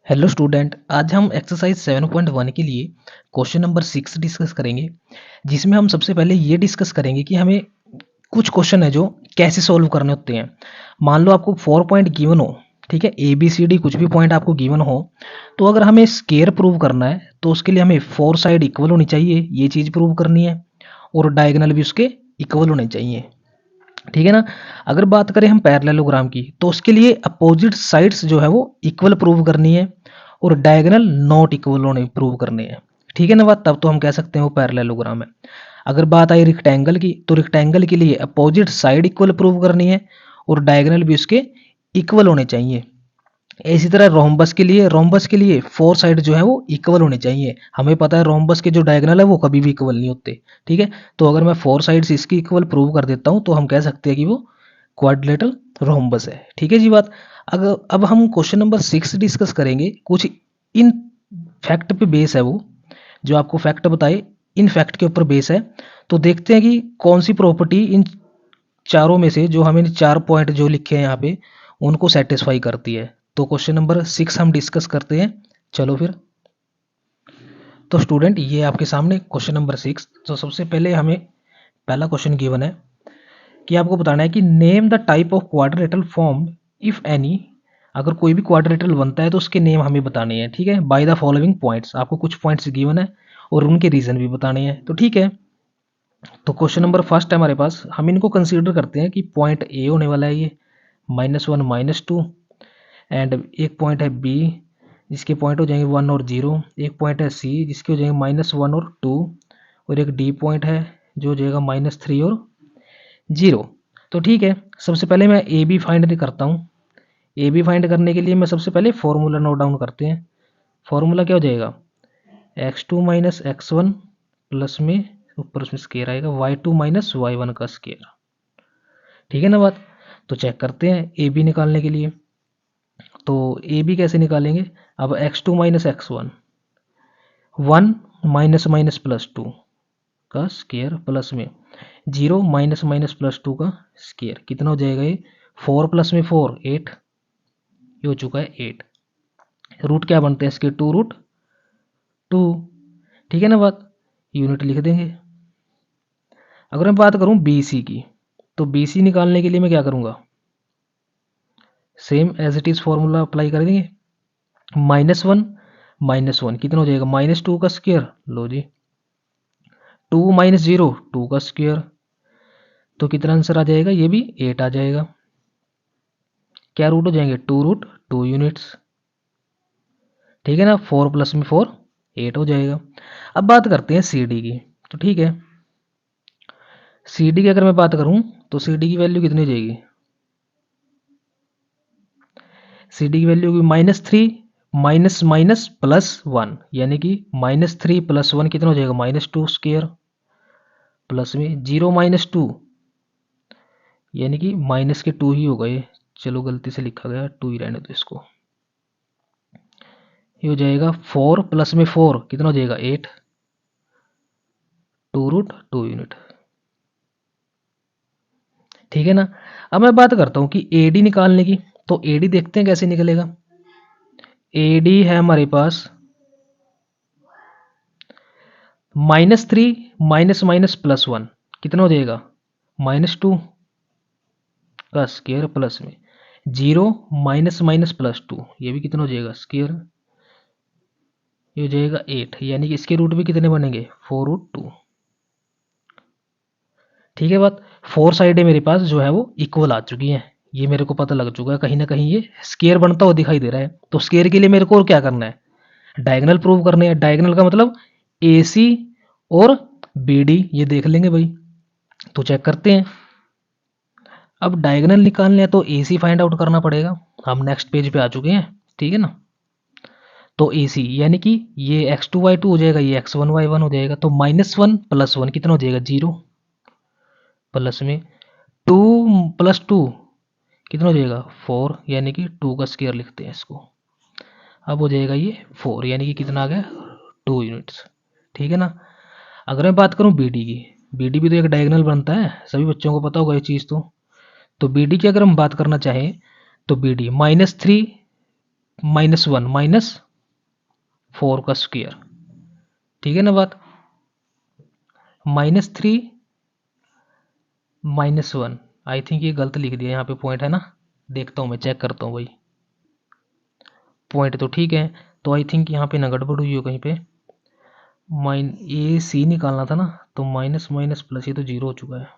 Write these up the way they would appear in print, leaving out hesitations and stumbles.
Hello student, आज हम exercise 7.1 के लिए क्वेश्चन नंबर 6 डिस्कस करेंगे, जिसमें हम सबसे पहले ये डिस्कस करेंगे कि हमें कुछ क्वेश्चन है जो कैसे सॉल्व करने होते हैं। मान लो आपको 4 पॉइंट गिवन हो, ठीक है, ए बी सी डी कुछ भी पॉइंट आपको गिवन हो, तो अगर हमें स्केयर प्रूव करना है तो उसके लिए हमें 4 साइड इक्वल होनी चाहिए, ये चीज़ प्रूव करनी है, और डायगोनल भी उसके इक्वल होने चाहिए, ठीक है ना। अगर बात करें हम पैरेललोग्राम की, तो उसके लिए अपोजिट साइड्स जो है वो इक्वल प्रूव करनी है और डायगोनल नॉट इक्वल होने प्रूव करने हैं, ठीक है ना बात। तब तो हम कह सकते हैं वो पैरेललोग्राम है। अगर बात आई रेक्टेंगल की, तो रेक्टेंगल के लिए अपोजिट साइड इक्वल प्रूव करनी है और डायगोनल भी उसके इक्वल होने चाहिए। इसी तरह रोम्बस के लिए 4 साइड जो है वो इक्वल होने चाहिए। हमें पता है रोम्बस के जो डायगोनल है वो कभी भी इक्वल नहीं होते, ठीक है। तो अगर मैं 4 साइड्स इसकी इक्वल प्रूव कर देता हूँ तो हम कह सकते हैं कि वो क्वाड्रिलेटरल रोम्बस है, ठीक है जी बात। अगर अब हम क्वेश्चन नंबर 6 डिस्कस करेंगे। कुछ इन फैक्ट पे बेस है वो, जो आपको फैक्ट बताए इन फैक्ट के ऊपर बेस है। तो देखते हैं कि कौन सी प्रॉपर्टी इन चारों में से, जो हमें 4 पॉइंट जो लिखे हैं यहाँ पे, उनको सेटिस्फाई करती है। तो क्वेश्चन नंबर 6 हम डिस्कस करते हैं। चलो फिर। तो स्टूडेंट, ये आपके सामने क्वेश्चन नंबर 6। तो सबसे पहले हमें पहला क्वेश्चन गिवन है कि आपको बताना है कि name the type of quadrilateral formed if any. अगर कोई भी क्वाड्रिलेटरल बनता है तो उसके नेम हमें बताने हैं, ठीक है, बाय द फॉलोइंग पॉइंट्स। आपको कुछ पॉइंट्स गिवन है और उनके रीजन भी बताने हैं, तो ठीक है। तो क्वेश्चन नंबर फर्स्ट है हमारे पास, हम इनको कंसीडर करते हैं कि पॉइंट ए होने वाला है ये, -1 -2। एंड एक पॉइंट है बी, जिसके पॉइंट हो जाएंगे 1 और 0। एक पॉइंट है सी, जिसके हो जाएंगे -1 और 2। और एक डी पॉइंट है जो हो जाएगा -3 और 0। तो ठीक है, सबसे पहले मैं ए बी फाइंड करता हूँ। ए बी फाइंड करने के लिए मैं सबसे पहले फॉर्मूला नोट डाउन करते हैं। फॉर्मूला क्या हो जाएगा, x2 माइनस x1 प्लस में ऊपर उसमें स्केयर आएगा y2 माइनस y1 का स्केयर, ठीक है ना बात। तो चेक करते हैं ए बी निकालने के लिए। तो ए बी कैसे निकालेंगे, अब x2 minus x1, 1 minus minus plus 2 का स्केयर प्लस में 0 माइनस माइनस प्लस 2 का स्केयर, कितना हो जाएगा ये, 4 प्लस में 4 8, ये हो चुका है 8। रूट क्या बनते हैं इसके, 2√2, ठीक है ना बात। यूनिट लिख देंगे। अगर मैं बात करूं बी सी की, तो बी सी निकालने के लिए मैं क्या करूंगा, same as it is formula apply कर देंगे। -1 कितना हो जाएगा, -2 का स्क्वायर, लो जी। 2 माइनस 0 2 का स्क्वायर, तो कितना आंसर आ जाएगा, ये भी 8 आ जाएगा। क्या रूट हो जाएंगे, 2√2 यूनिट्स, ठीक है ना। 4 प्लस में 4 8 हो जाएगा। अब बात करते हैं सी डी की। तो ठीक है, सी डी की अगर मैं बात करूं तो सी डी की वैल्यू कितनी हो जाएगी, सी डी की वैल्यू होगी -3 माइनस माइनस +1, यानी कि -3 + 1 कितना हो जाएगा, -2 स्क्वायर, प्लस में 0 -2, यानी कि माइनस के 2 ही होगा ये। चलो गलती से लिखा गया 2 ही रहने दो इसको। ये हो जाएगा 4 प्लस में 4 कितना हो जाएगा 8, 2√2 यूनिट, ठीक है ना। अब मैं बात करता हूँ कि ए डी निकालने की। तो ए डी देखते हैं कैसे निकलेगा। ए डी है हमारे पास -3 माइनस माइनस +1 कितना हो जाएगा, -2 का स्केयर प्लस में 0 माइनस माइनस +2, ये भी कितना हो जाएगा स्केयर, ये हो जाएगा 8, यानी कि इसके रूट भी कितने बनेंगे, 4√2, ठीक है बात। 4 साइडें मेरे पास जो है वो इक्वल आ चुकी हैं, ये मेरे को पता लग चुका है, कहीं ना कहीं ये स्केयर बनता हुआ दिखाई दे रहा है। तो स्केयर के लिए मेरे को और क्या करना है, डायगोनल प्रूव करने हैं। डायगोनल का मतलब ए सी और बी डी, ये देख लेंगे भाई। तो चेक करते हैं। अब डायगोनल निकालने हैं तो ए सी फाइंड आउट करना पड़ेगा। हम नेक्स्ट पेज पे आ चुके हैं, ठीक है ना। तो ए सी यानी कि ये x2 y2 हो जाएगा, ये x1 y1 हो जाएगा। तो -1 + 1 कितना हो जाएगा, 0, प्लस में 2 + 2 कितना हो जाएगा 4, यानी कि 2 का स्क्वायर लिखते हैं इसको। अब हो जाएगा ये 4, यानी कि कितना आ गया, 2 यूनिट्स, ठीक है ना। अगर मैं बात करूं बी डी की, बी डी भी तो एक डायगोनल बनता है, सभी बच्चों को पता होगा ये चीज़। तो बी डी की अगर हम बात करना चाहें तो बी डी -3 -1 -4 का स्क्वायर, ठीक है ना बात। -3 -1, आई थिंक ये गलत लिख दिया यहाँ पे पॉइंट, है ना। देखता हूँ, मैं चेक करता हूँ भाई, पॉइंट तो ठीक है। तो आई थिंक यहाँ पे ना गड़बड़ हुई हो कहीं पे। ये सी निकालना था ना, तो माइनस माइनस प्लस, ये तो जीरो हो चुका है।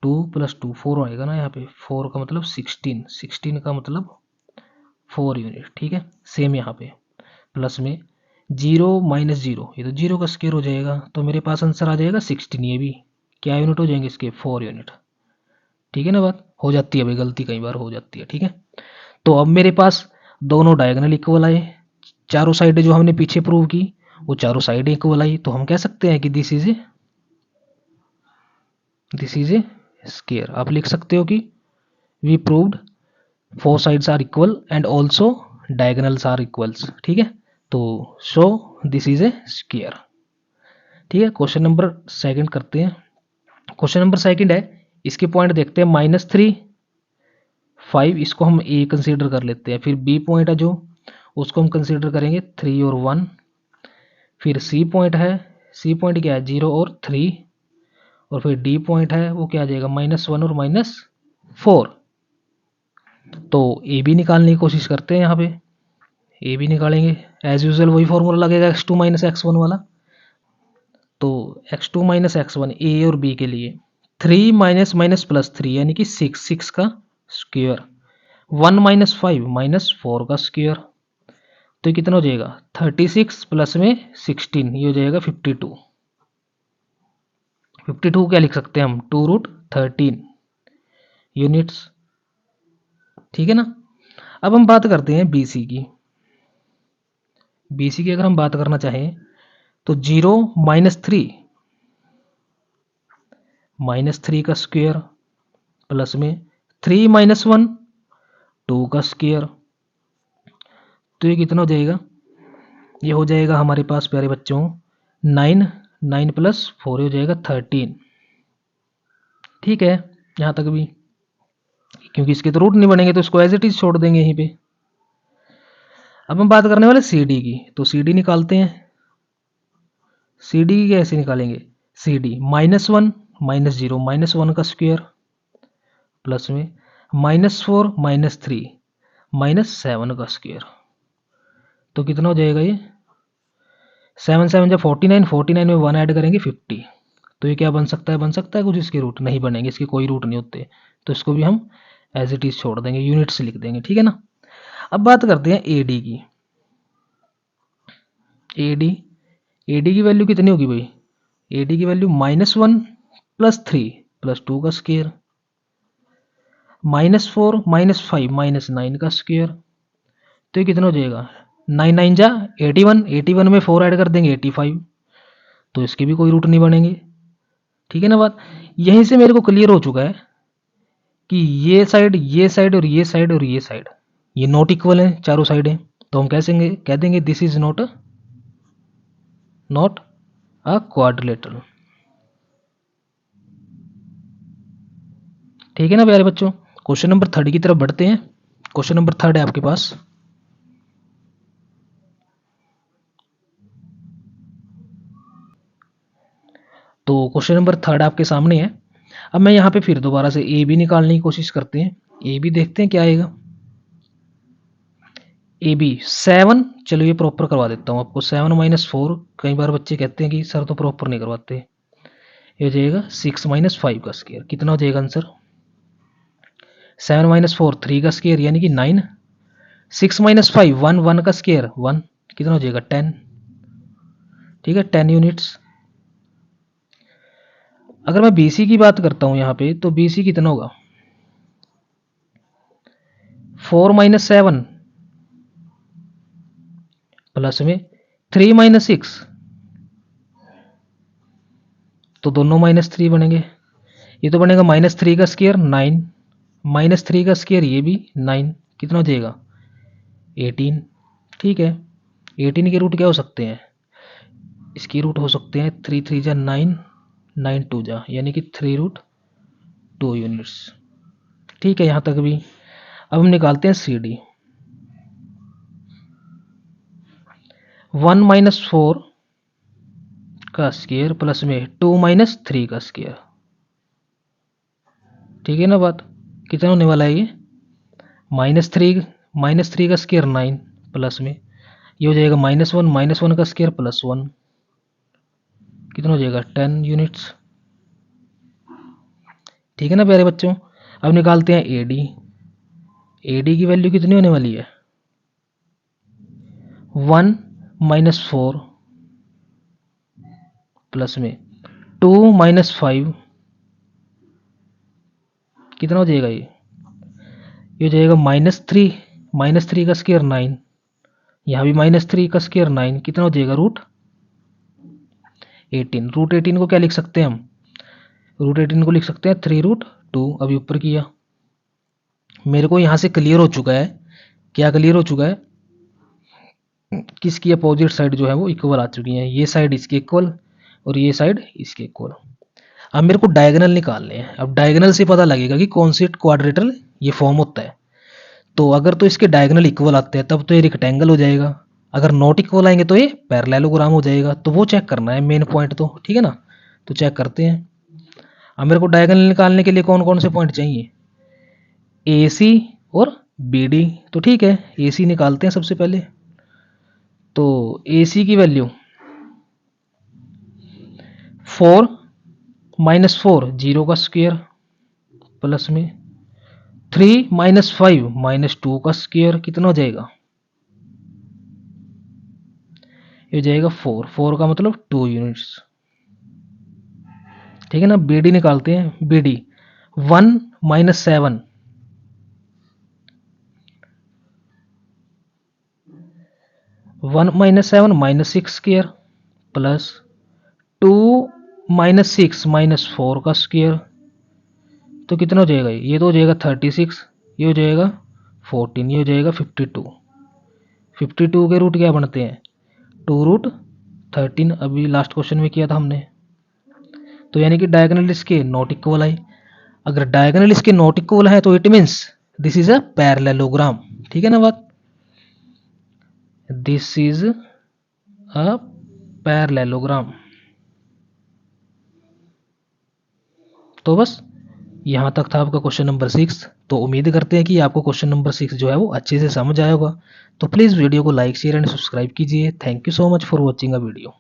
2 + 2 4 आएगा ना यहाँ पे। 4 का मतलब 16, 16 का मतलब 4 यूनिट, ठीक है। सेम यहाँ पे प्लस में 0 - 0, ये तो 0 का स्क्वायर हो जाएगा, तो मेरे पास आंसर आ जाएगा 16। ये भी क्या यूनिट हो जाएंगे इसके, 4 यूनिट, ठीक है ना। बात हो जाती है भाई, गलती कई बार हो जाती है, ठीक है। तो अब मेरे पास दोनों डायगोनल इक्वल आए, चारों साइड जो हमने पीछे प्रूव की वो चारों साइड इक्वल आई, तो हम कह सकते हैं कि दिस इज ए स्क्वायर। आप लिख सकते हो कि we proved four sides are equal and also diagonals are equals, ठीक है। तो show this is a square, ठीक है। क्वेश्चन नंबर सेकंड करते हैं। क्वेश्चन नंबर सेकंड है, इसके पॉइंट देखते हैं -3 5, इसको हम ए कंसीडर कर लेते हैं। फिर बी पॉइंट है जो, उसको हम कंसीडर करेंगे 3 और 1। फिर सी पॉइंट है, सी पॉइंट क्या है 0 और 3। और फिर डी पॉइंट है, वो क्या आ जाएगा -1 और -4। तो ए बी निकालने की कोशिश करते हैं यहाँ पे। ए बी निकालेंगे, एज यूजल वही फॉर्मूला लगेगा x2 - x1 वाला। तो x2 - x1 ए और बी के लिए 3 माइनस माइनस प्लस 3 यानी कि 6 का स्क्वायर, 1 - 5 -4 का स्क्वायर, तो ये कितना हो जाएगा 36 प्लस में 16, ये हो जाएगा 52। 52 क्या लिख सकते हैं हम, 2√13 यूनिट्स, ठीक है ना। अब हम बात करते हैं BC की। BC की अगर हम बात करना चाहें तो 0 -3 का स्क्वायर प्लस में 3 - 1 2 का स्क्वायर, तो ये कितना हो जाएगा, ये हो जाएगा हमारे पास प्यारे बच्चों 9 9 + 4 हो जाएगा 13, ठीक है। यहाँ तक भी, क्योंकि इसके तो रूट नहीं बनेंगे तो इसको एज इट इज छोड़ देंगे यहीं पे। अब हम बात करने वाले CD की, तो CD निकालते हैं। CD की कैसे निकालेंगे, CD -1 -0 -1 का स्क्वायर प्लस में -4 -3 -7 का स्क्वायर, तो कितना हो जाएगा ये 7 7 जब 49, 49 में 1 ऐड करेंगे 50। तो ये क्या बन सकता है, कुछ इसके रूट नहीं बनेंगे, इसके कोई रूट नहीं होते, तो इसको भी हम एज इट इज छोड़ देंगे, यूनिट से लिख देंगे, ठीक है ना। अब बात करते हैं AD की। AD की वैल्यू कितनी होगी भाई, AD की वैल्यू -1 + 3 + 2 का स्क्वायर, -4 -5 -9 का स्क्वायर, तो ये कितना हो जाएगा 9 9 जा 81, 81 में 4 ऐड कर देंगे 85, तो इसके भी कोई रूट नहीं बनेंगे, ठीक है ना बात। यहीं से मेरे को क्लियर हो चुका है कि ये साइड, ये साइड और ये साइड और ये साइड ये नॉट इक्वल है चारों साइडें, तो हम कह देंगे this is not a quadrilateral, ठीक है ना प्यारे बच्चों। क्वेश्चन नंबर 3 की तरफ बढ़ते हैं। क्वेश्चन नंबर 3 है आपके पास, तो क्वेश्चन नंबर 3 आपके सामने है। अब मैं यहाँ पे फिर दोबारा से ए बी निकालने की कोशिश करते हैं। ए बी देखते हैं क्या आएगा, ए बी 7, चलो ये प्रॉपर करवा देता हूँ आपको। 7 - 4, कई बार बच्चे कहते हैं कि सर तो प्रॉपर नहीं करवाते। ये हो जाएगा 6 - 5 का स्क्वायर, कितना हो जाएगा आंसर 7 - 4 3 का स्क्वायर यानी कि 9, 6 - 5 1 1 का स्क्वायर 1, कितना हो जाएगा 10, ठीक है 10 यूनिट्स। अगर मैं BC की बात करता हूँ यहाँ पे, तो BC कितना होगा 4 - 7 प्लस में 3 - 6, तो दोनों -3 बनेंगे। ये तो बनेगा -3 का स्क्वायर 9, -3 का स्क्वायर ये भी 9, कितना हो जाएगा 18, ठीक है। 18 के रूट क्या हो सकते हैं, इसके रूट हो सकते हैं 3 3 जा 9, 9 2 जा यानी कि 3√2 यूनिट्स, ठीक है यहाँ तक भी। अब हम निकालते हैं CD। 1 माइनस 4 का स्क्वायर प्लस में 2 माइनस 3 का स्क्वायर। ठीक है ना बात? कितना होने वाला है ये? -3 का स्क्वायर 9 प्लस में ये हो जाएगा -1 का स्क्वायर प्लस 1। कितना हो जाएगा? 10 यूनिट्स। ठीक है ना प्यारे बच्चों? अब निकालते हैं एडी। एडी की वैल्यू कितनी होने वाली है? 1 माइनस 4 प्लस में 2 माइनस 5। कितना हो जाएगा ये? हो जाएगा -3 का स्क्वायर 9। यहाँ भी -3 का स्क्वायर 9। कितना हो जाएगा? √18। √18 को क्या लिख सकते हैं हम? √18 को लिख सकते हैं 3√2। अभी ऊपर किया, मेरे को यहाँ से क्लियर हो चुका है। क्या क्लियर हो चुका है? किसकी अपोजिट साइड जो है वो इक्वल आ चुकी है। ये साइड इसके इक्वल और ये साइड इसके इक्वल। अब मेरे को डायगोनल निकालने हैं। अब डायगोनल से पता लगेगा कि कौन सी क्वाड्रेटरल ये फॉर्म होता है। तो अगर तो इसके डायगोनल इक्वल आते हैं तब तो ये रेक्टेंगल हो जाएगा। अगर नॉट इक्वल आएंगे तो ये पैरेललोग्राम हो जाएगा। तो वो चेक करना है मेन पॉइंट तो। ठीक है ना? तो चेक करते हैं। अब मेरे को डायगोनल निकालने के लिए कौन कौन से पॉइंट चाहिए? ए सी और बी डी। तो ठीक है, ए सी निकालते हैं सबसे पहले। तो ए सी की वैल्यू 4 माइनस 4 0 का स्क्वायर प्लस में 3 माइनस 5 -2 का स्क्वायर। कितना हो जाएगा? ये हो जाएगा 4। 4 का मतलब 2 यूनिट्स। ठीक है ना? बी डी निकालते हैं। B D 1 minus 7 -6 square plus 2 minus 6 -4 का स्क्वायर। तो कितना हो जाएगा? ये तो हो जाएगा 36। ये हो जाएगा 14। ये हो जाएगा 52। 52 के रूट क्या बनते हैं? 2√13। अभी लास्ट क्वेश्चन में किया था हमने। तो यानी कि डायगोनल इसके नॉट इक्वल है। अगर डायगोनल इसके नॉट इक्वल है तो it means this is a parallelogram. ठीक है ना बात? This is a parallelogram. तो बस यहाँ तक था आपका क्वेश्चन नंबर 6। तो उम्मीद करते हैं कि आपको क्वेश्चन नंबर 6 जो है वो अच्छे से समझ आया होगा। तो प्लीज़ वीडियो को लाइक शेयर एंड सब्सक्राइब कीजिए। Thank you so much for watching a video.